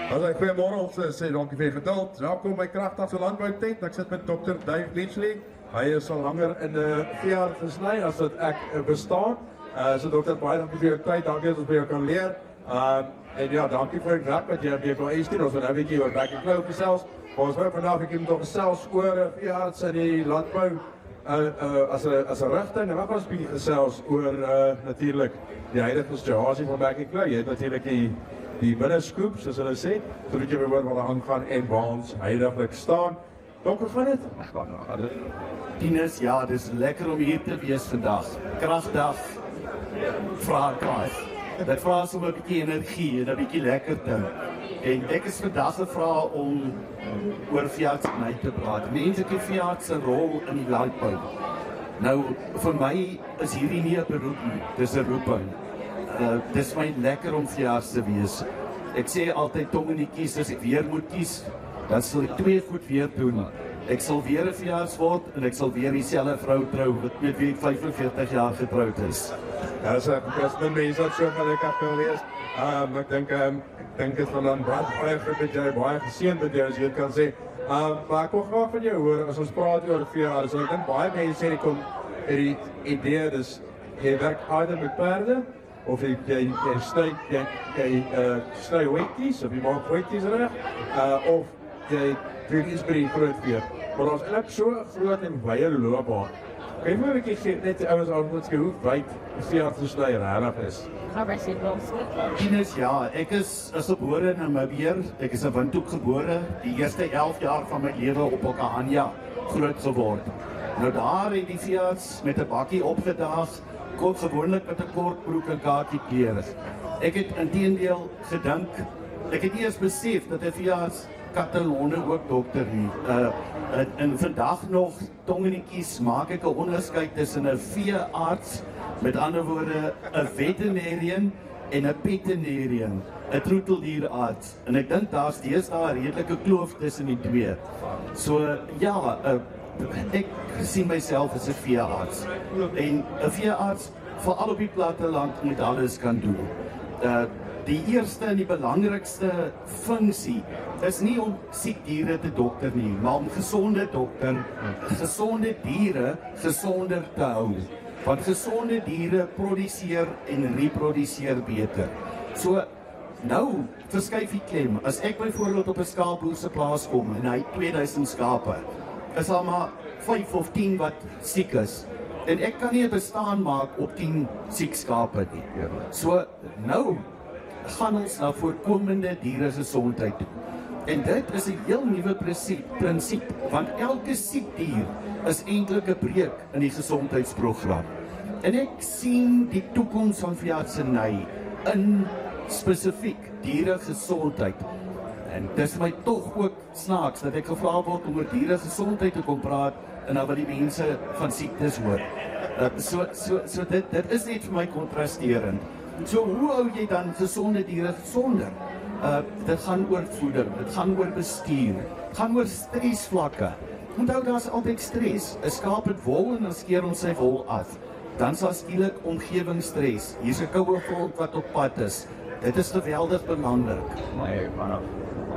As ek goeiemôre ons sê dankie vir die geduld. Welkom by Kragtagse Landboutent. Ek sit met Dr. Dave Leachley. Hy is al langer in 4 jaar gesny as wat ek bestaan. So dokter, baie dankie vir jou tyd. Dankie dat ons by jou kan leer. En ja, dankie vir die raad wat jy op jou stuur. Ons gaan nou 'n bietjie oor back and claw gesels. Maar ons wil vandag 'n bietjie gesels oor veearts in die landbou as 'n rigting. En wat ons bietjie gesels oor natuurlik die huidige situasie van back and claw. Jy het natuurlik die middenscoop, soos hulle sê, sodat jy weer hoor wat aangaan en waar ons huidiglik staan. Donker van dit? Tinus, ja, dis lekker om hier te wees vandag. Kragdag, vraagkraag. Dit vra so 'n bietjie energie en 'n bietjie lekkerte. En ek is vandag gevra om oor veearts te praat. Menslike veearts se rol in die landbou. Nou, vir my is hierdie nie 'n beroep nie, dis 'n roeping. Dis my lekker om veearts te wees. Ek sê altyd tong in die kies, as ek weer moet kies, dan sal ek 2 goed weer doen. Ek sal weer 'n veearts word en ek sal weer dieselfde vrou trou met wie ek 45 jaar getroud is. Ja, dis min mense wat so van ek het gelees. Ek dink dit van dan baie goed dat jy baie geseënd het as jy kan sê. Maar ek wil graag van jou hoor as ons praat oor veearts. Ek dink baie mense sê kom die idee dis jy werk harder met perde of jy sny wetties of jy maak wetties reg of jy doen iets by die groot vee. Maar ons het so 'n groot en wye loopbaan. Kan jy my 'n bietjie gee net die ouens antwoord hoe wyd die veearts se sny regtig is? Tinus, ja, ek is gebore in Namibië. Ek is in Windhoek gebore, die eerste 11 jaar van my lewe op Okahanja groot geword. Nou daar het die veearts met 'n bakkie opgedaag, kort gewoonlik met 'n kort broek en kaartjie klere. Ek het inteendeel gedink, ek het eers besef dat 'n veearts katte en honde ook dokter nie. En vandag nog tong in die kies maak ek 'n onderskeid tussen 'n veearts, met ander woorde 'n veterinarian en 'n veterinarian, 'n troeteldierarts. En ek dink daar's deesdae 'n redelike kloof tussen die twee. So ja, ek sien myself as 'n veearts. En 'n veearts veral op die platteland moet alles kan doen. Die eerste en die belangrikste funksie is nie om siek diere te dokter nie, maar om gesonde diere gesonder te hou. Want gesonde diere produseer en reproduseer beter. So, nou verskuif die klem. As ek byvoorbeeld op 'n skaapboer se plaas kom en hy het 2000 skape, is daar maar 5 of 10 wat siek is. En ek kan nie 'n bestaan maak op 10 siek skape nie. So, nou gaan ons na voorkomende dieregesondheid toe. En dit is 'n heel nuwe prinsip, want elke siek dier is eintlik 'n breuk in die gesondheidsprogram. En ek sien die toekoms van veeartseny in spesifiek dieregesondheid. En dit is my tog ook snaaks dat ek gevra word om oor dieregesondheid te kom praat en dan wat die mense van siektes hoor. So dit is net vir my kontrasterend. So hoe hou jy dan gesonde diere gesonder? Dit gaan oor voeding, dit gaan oor bestuur, dit gaan oor stresvlakke. Onthou, daar's altyd stres. 'n Skaap het wol en dan skeer ons sy wol af. Dan sal skielik omgewingsstres. Hier's 'n koue volk wat op pad is. Dit is geweldig belangrik.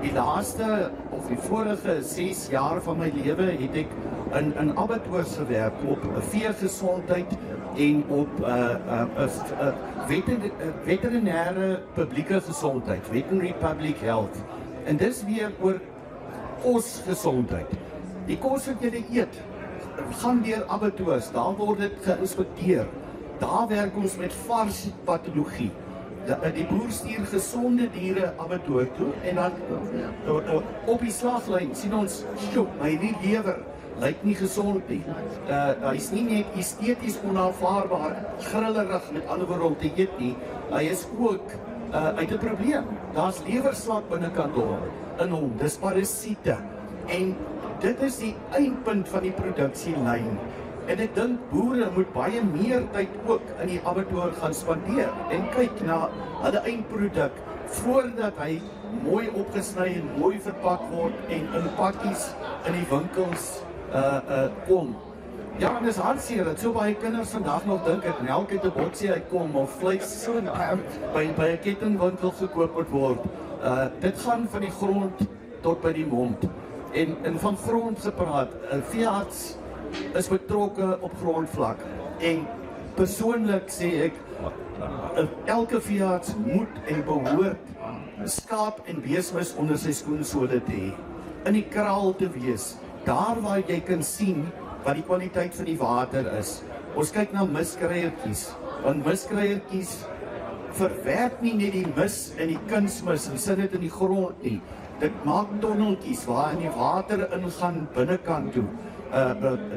Die laaste of die vorige 6 jaar van my lewe het ek in abattoirs gewerk op veegesondheid en op veterinêre publieke gesondheid, veterinary public health. En dis weer oor kosgesondheid. Die kos wat jy eet, gaan deur abattoirs, daar word dit geïnspekteer. Daar werk ons met vars patologie. Die boer stuur gesonde diere abattoir toe en dan op die slaglyn sien ons, hierdie lewer lyk nie gesond nie. Hy's nie net esteties onaanvaarbaar, grillerig met ander woorde om te eet nie. Hy is ook uit 'n probleem. Daar's lewerslak binnekant in hom, dis parasiete. En dit is die eindpunt van die produksielyn. En ek dink boere moet baie meer tyd ook in die abattoir gaan spandeer en kyk na hulle eindproduk voordat hy mooi opgesny en mooi verpak word en in pakkies in die winkels kom. Ja, en dis hartseer dat so baie kinders vandag nog dink dat melk uit 'n botsie uitkom of vleis by 'n kettingwinkel gekoop moet word. Dit gaan van die grond tot by die mond. En van grond gepraat, veearts is betrokke op grondvlak. En persoonlik sê ek, elke veearts moet en behoort skaap en beesmis onder sy skoensole te hê, in die kraal te wees, daar waar jy kan sien wat die kwaliteit van die water is. Ons kyk na miskruiertjies, want miskruiertjies verwerk nie net die mis en die kunsmis en sit dit in die grond nie. Dit maak tonneltjies waar in die water ingaan binnekant toe.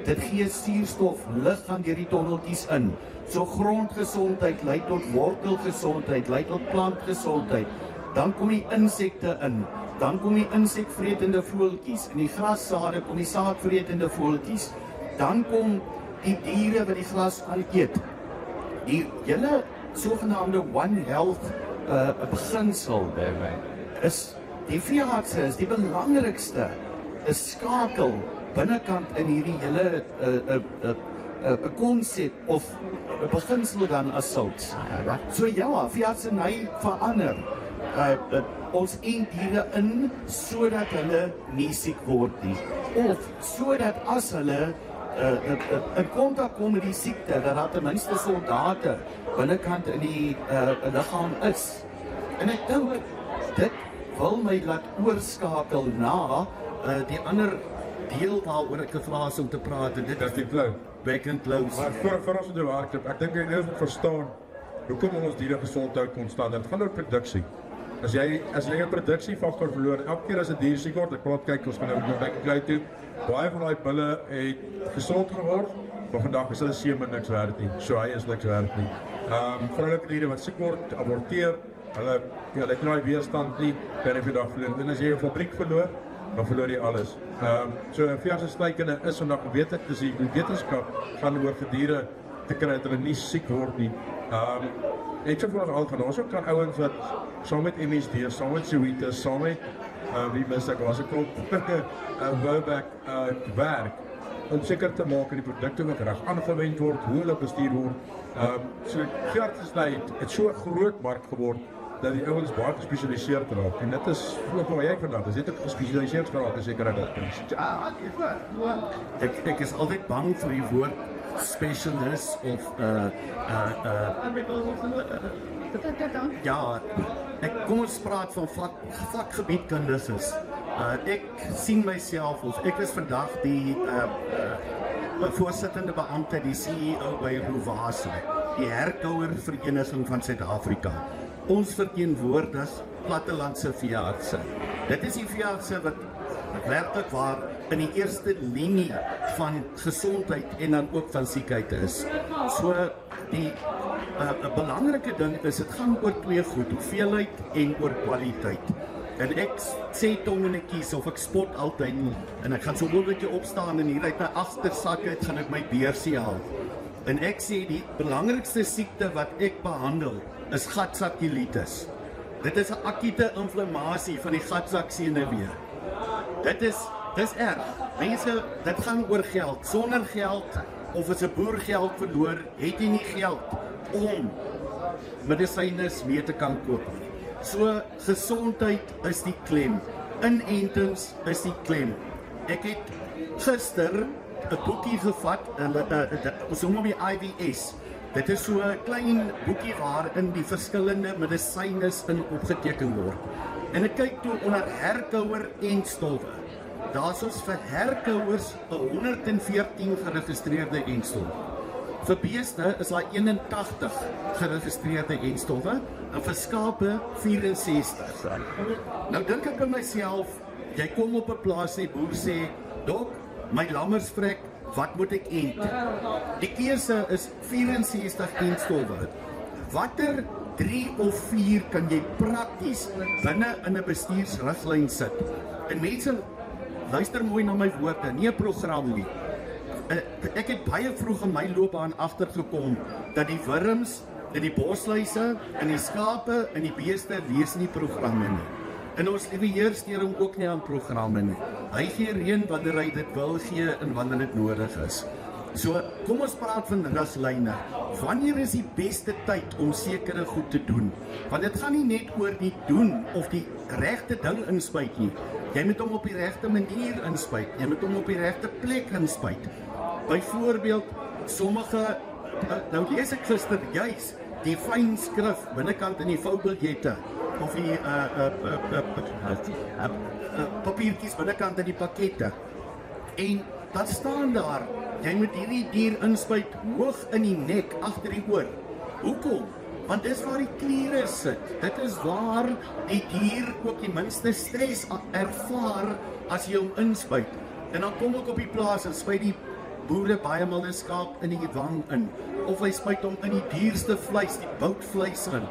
Dit gee suurstof, lig gaan deur die tonneltjies in. So grondgesondheid lei tot wortelgesondheid, lei tot plantgesondheid. Dan kom die insekte in, dan kom die insekvretende voeltjies, in die grassade kom die saadvretende voeltjies, dan kom die diere wat die gras kan eet. Die hele sogenaamde One Health beginsel is, die veeartse is die belangrikste skakel binnekant in hierdie hele konsep of beginsel dan as sulks. So ja, veeartseny verander. Ons eet diere in sodat hulle nie siek word nie, of sodat as hulle in kontak kom met die siekte, dat daar ten minste soldate binnekant in die liggaam is. En ek dink, dit wil my laat oorskakel na die ander deel waaroor ek gevra is om te praat, en dit is die klou. Back and close. Maar vir ons te hardloop, ek dink jy moet verstaan hoekom ons diere gesond hou konstant. Dit gaan oor produksie. As jy 'n produksiefaktor verloor, elke keer as 'n dier siek word, ek wil kyk, ons gaan nou klou toe. Baie van daai bulle het gesond geword, maar vandag is hulle semen niks werd nie. So hy is niks werd nie. Vroulike diere wat siek word, aborteer, hulle het nie weerstand nie, kan jy vandag verloor. En as jy 'n fabriek verloor, dan verloor jy alles. So 'n veeartsenykunde is vandag weet ek, dis die wetenskap gaan oor vir diere te kry dat hulle nie siek word nie. Ek sê vir al van ons ook kan ouens wat saam met MSD, saam met Civitas, saam met wie mis ek was 'n klop Wouback werk om seker te maak dat die produkte wat reg aangewend word, hoe hulle bestuur word. So veeartseny het so 'n groot mark geword dat die ouens baie gespesialiseerd raak. En dit is ook waar jy vandag is. Dit het gespesialiseerd geraak in sekere rigtings. Ek is altyd bang vir die woord specialist of ja, kom ons praat van vakgebiedkundiges. Ek sien myself, of ek is vandag die voorsittende beampte, die CEO by Ruvasa, die herkouer vereniging van Suid-Afrika. Ons verteenwoordig plattelandse veeartse. Dit is die veeartse wat werklik waar in die eerste linie van gesondheid en dan ook van siekheid is. So die belangrike ding is, dit gaan oor twee goed, hoeveelheid en oor kwaliteit. En ek sê tong in 'n kies, of ek spot altyd, en ek gaan so 'n bietjie opstaan en hier uit my agtersak uit gaan ek my beursie haal. En ek sê die belangrikste siekte wat ek behandel is gatsakulitis. Dit is 'n akute inflammasie van die gatsakseenweë. Dit is erg. Mense, dit gaan oor geld. Sonder geld, of as 'n boer geld verloor, het jy nie geld om medisyne mee te kan koop. So gesondheid is die klem. Inentings is die klem. Ek het gister 'n boekie gevat, ons noem hom die IVS. Dit is so 'n klein boekie waarin die verskillende medisyne in opgeteken word. En ek kyk toe onder herkouer en stowwe. Daar's ons vir herkouers 114 geregistreerde enstowwe. Vir beeste is daar 81 geregistreerde enstowwe en vir skape 64. Nou dink ek by myself, jy kom op 'n plaas en die boer sê, "Dok, my lammers vrek, wat moet ek eet?" Die keuse is 64 enstowwe. Watter 3 of 4 kan jy prakties binne in 'n bestuursriglyn sit? En mense, luister mooi na my woorde, nie 'n program nie. Ek het baie vroeg in my loopbaan agtergekom dat die wurms en die bosluise en die skape en die beeste lees nie programme nie. En ons liewe Heer steur hom ook nie aan programme nie. Hy gee reën wanneer hy dit wil gee en wanneer dit nodig is. So kom ons praat van ruslyne. Wanneer is die beste tyd om sekere goed te doen? Want dit gaan nie net oor die doen of die regte ding inspuit nie. Jy moet hom op die regte manier inspuit. Jy moet hom op die regte plek inspuit. Byvoorbeeld, sommige, nou lees ek gister juis, die fyn skrif binnekant in die voubiljette, of die papiertjies binnekant in die pakkette. En dan staan daar, jy moet hierdie dier inspuit hoog in die nek, agter die oor. Hoekom? Want dis waar die kliere sit. Dit is waar die dier ook die minste stres ervaar as jy hom inspuit. En dan kom ek op die plaas en spuit die boere baie maal 'n skaap in die wang in. Of hy spuit hom in die dierste vleis, die boutvleis in.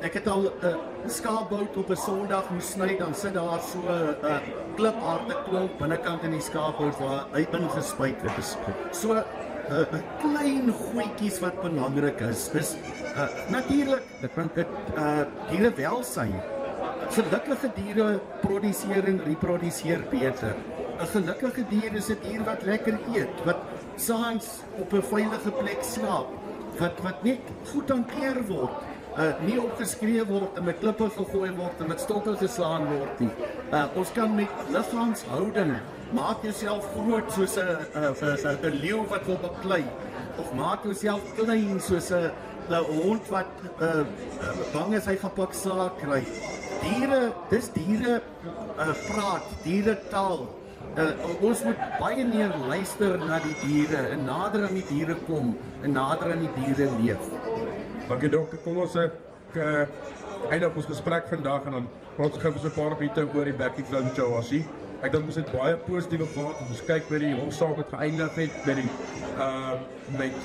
Ek het al 'n skaapbout op 'n Sondag moes sny, dan sit daar so 'n klipharde klomp binnekant in die skaapbout waar hy ingespuit is. So klein goedjies wat belangrik is natuurlik, ek vind dit dierewelsyn. Gelukkige diere produseer en reproduseer beter. 'n Gelukkige dier is 'n dier wat lekker eet, wat saans op 'n veilige plek slaap, wat net goed hanteer word. Nie opgeskreeu word en met klippe gegooi word en met stokke geslaan word nie. Ons kan met liggaamshouding maak jouself groot soos 'n leeu wat wil beklei, of maak jouself klein soos 'n hond wat bang is hy gaan pak slaag kry. Diere, dis diere praat, diere taal. Ons moet baie meer luister na die diere en nader aan die diere kom en nader aan die diere leef. Dankie dokter, kom ons eindig ons gesprek vandag en dan praat ons gou so 'n paar minute oor die backing flow situasie. Ek dink ons het baie positiewe gehad. Ons kyk by die hofsaak wat geëindig het by die met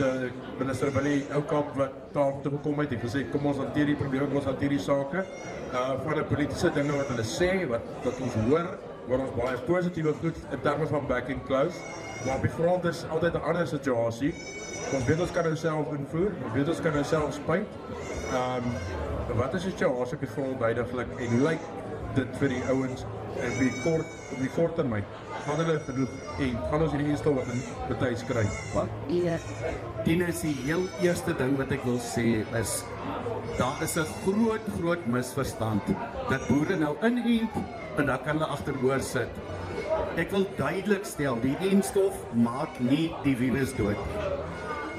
minister Willie Oukamp wat daar te gekom het en gesê kom ons hanteer die probleme, kom ons hanteer die sake. Van die politieke dinge wat hulle sê, wat ons hoor, waar ons baie positiewe goed in terme van backing close. Maar op die grond is altyd 'n ander situasie. Ons weet ons kan onsself invoer, ons weet ons kan onsself spuit. Wat is die situasie op die grond duidelik en hoe lyk dit vir die ouens en op die kort termyn? Gaan hulle genoeg en gaan ons hierdie instelling betyds kry? Dit is die heel eerste ding wat ek wil sê is, daar is 'n groot misverstand dat boere nou inent en dan kan hulle agteroor sit. Ek wil duidelik stel, die enstof maak nie die virus dood.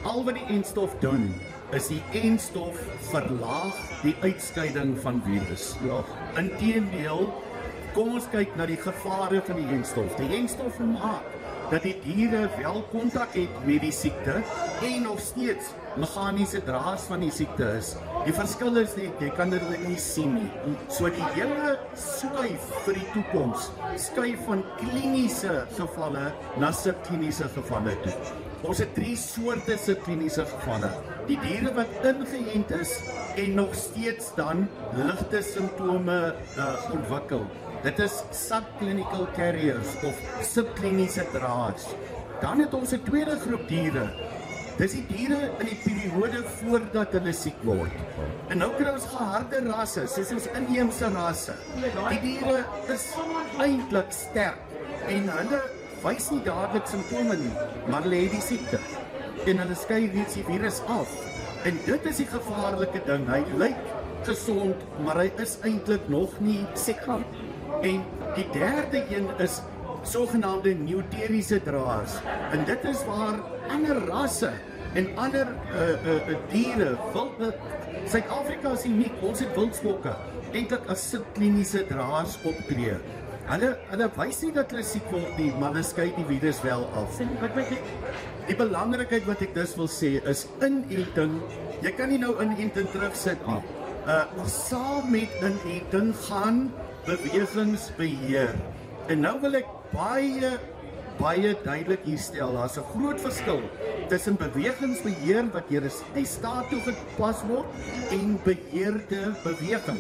Al wat die enstof doen, is die enstof verlaag die uitskeiding van virus. Inteendeel, kom ons kyk na die gevare van die enstof. Die enstof maak dat die diere wel kontak het met die siekte en nog steeds meganiese draers van die siekte is. Die verskil is net, jy kan dit nie sien nie. So die hele skuif vir die toekoms, skuif van kliniese gevalle na subkliniese gevalle toe. Ons het 3 soorte subkliniese gevalle. Die diere wat ingeënt is en nog steeds dan ligte simptome ontwikkel. Dit is subclinical carriers of subkliniese draers. Dan het ons 'n tweede groep diere. Dis die diere in die periode voordat hulle siek word. En nou kry ons geharde rasse, soos ons inheemse rasse. Die diere is eintlik sterk en hulle wys nie dadelik simptome nie, maar hulle het die siekte. En hulle skei reeds die virus af. En dit is die gevaarlike ding. Hy lyk gesond, maar hy is eintlik nog nie siek nie. En die derde een is sogenaamde neuteriese draers. En dit is waar ander rasse en ander diere, Suid-Afrika is uniek, ons het wildsbokke, eintlik as subkliniese draers optree. Hulle wys nie dat hulle siek word nie, maar hulle skei die virus wel af. Die belangrikheid wat ek dus wil sê is inenting. Jy kan nie nou inenting terugsit nie. Saam met inenting gaan bewegingsbeheer. En nou wil ek baie duidelik hier stel, daar's 'n groot verskil tussen bewegingsbeheer wat deur die staat toegepas word en beheerde beweging.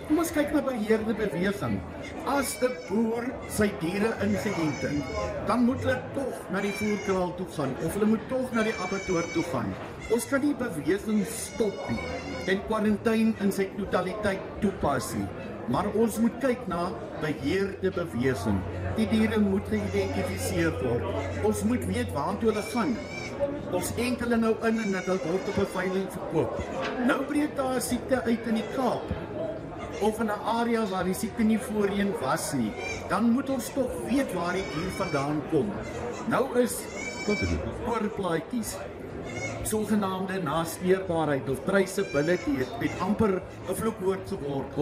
Kom ons kyk na beheerde beweging. As 'n boer sy diere ingeënt het, dan moet hulle tog na die voerkraal toe gaan of hulle moet tog na die abattoir toe gaan. Ons kan nie beweging stop nie en kwarantyne in sy totaliteit toepas nie. Maar ons moet kyk na beheerde beweging. Die diere moet geïdentifiseer word. Ons moet weet waartoe hulle gaan. Ons ent hulle nou in en dit word op 'n veiling verkoop. Nou breek daar 'n siekte uit in die Kaap of in 'n area waar die siekte nie voorheen was nie. Dan moet ons tog weet waar die dier vandaan kom. Nou is oorplaatjies, sogenaamde nasleerbaarheid of traceability het amper 'n vloekwoord geword.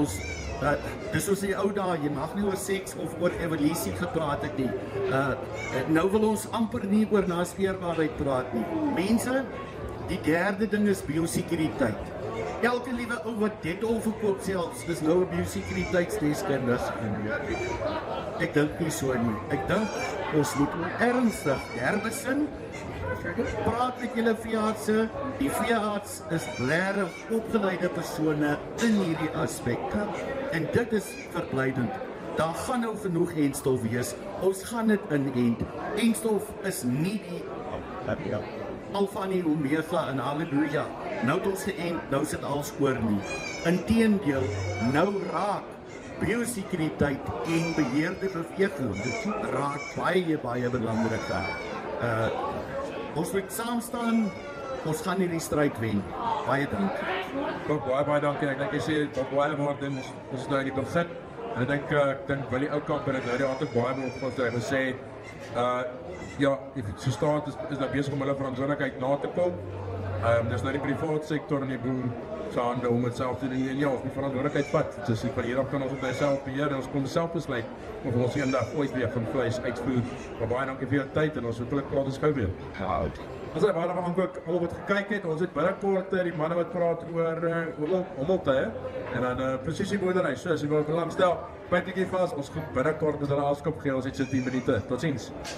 Dis soos in die ou dae, jy mag nie oor seks of oor evolusie gepraat het nie. Nou wil ons amper nie oor nasleerbaarheid praat nie. Mense, die derde ding is biosekuriteit. Elke liewe ou wat Dettol verkoop selfs, dis nou 'n biosekuriteitsdeskundige. Ek dink nie so nie. Ek dink ons moet ernstig herbesin. Praat met julle veeartse. Die veearts is regtig opgeleide persone in hierdie aspekte. En dit is verblydend. Daar gaan nou genoeg enstof wees. Ons gaan dit inent. Enstof is nie die alfa en omega en halleluja. Nou het ons geënt, nou sit alles oor nie. Inteendeel, nou raak biosekuriteit en beheerde beweging. Dit raak baie belangrik. Ons moet saam staan. Ons gaan hierdie stryd wen. Baie dankie. Baie dankie. Ek dink jy sê baie woorde ons nou in die begin. En ek dink Willie Oukamp en ek nou die altyd baie op wat hy gesê ja, die staat is nou besig om hulle verantwoordelikheid na te kom. Dis nou die private sektor en die boer se hande om dit self te doen en ja, ons moet verantwoordelikheid vat. Dus van hieraf kan ons dit self beheer en ons kom self besluit of ons eendag ooit weer van vleis uitvoer. Maar baie dankie vir jou tyd en ons hopelik praat ons gou weer. Ons het baie dankie al wat gekyk het. Ons het binnekort die manne wat praat oor hommeltye en dan presies die boerdery. So as jy wil belangstel, byt bietjie vas. Ons gaan binnekort met hulle afskop gee. Ons het so 10 minute. Totsiens.